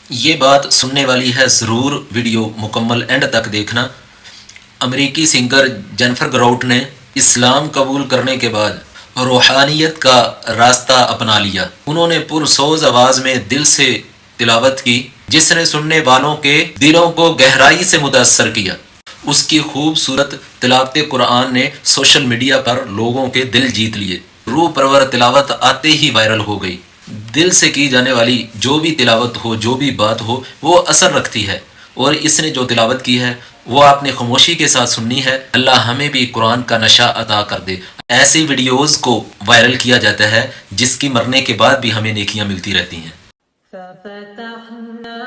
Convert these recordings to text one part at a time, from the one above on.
یہ بات سننے والی ہے، ضرور ویڈیو مکمل اینڈ تک دیکھنا۔ امریکی سنگر جینفر گراؤٹ نے اسلام قبول کرنے کے بعد روحانیت کا راستہ اپنا لیا۔ انہوں نے پرسوز آواز میں دل سے تلاوت کی، جس نے سننے والوں کے دلوں کو گہرائی سے متاثر کیا۔ اس کی خوبصورت تلاوت قرآن نے سوشل میڈیا پر لوگوں کے دل جیت لیے۔ روح پرور تلاوت آتے ہی وائرل ہو گئی۔ دل سے کی جانے والی جو بھی تلاوت ہو، جو بھی بات ہو، وہ اثر رکھتی ہے، اور اس نے جو تلاوت کی ہے وہ آپ نے خاموشی کے ساتھ سننی ہے۔ اللہ ہمیں بھی قرآن کا نشہ عطا کر دے۔ ایسی ویڈیوز کو وائرل کیا جاتا ہے جس کی مرنے کے بعد بھی ہمیں نیکیاں ملتی رہتی ہیں۔ ففتحنا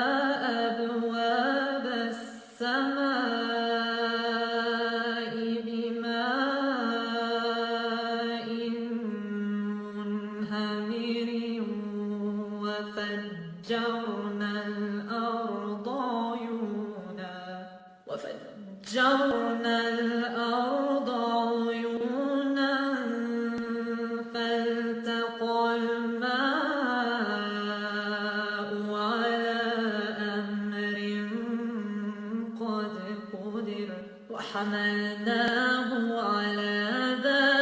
أبواب السماء بماء منهمر وفجرنا الأرض عيونا فالتقى الماء على أمر قد قدر وحملناه على ذات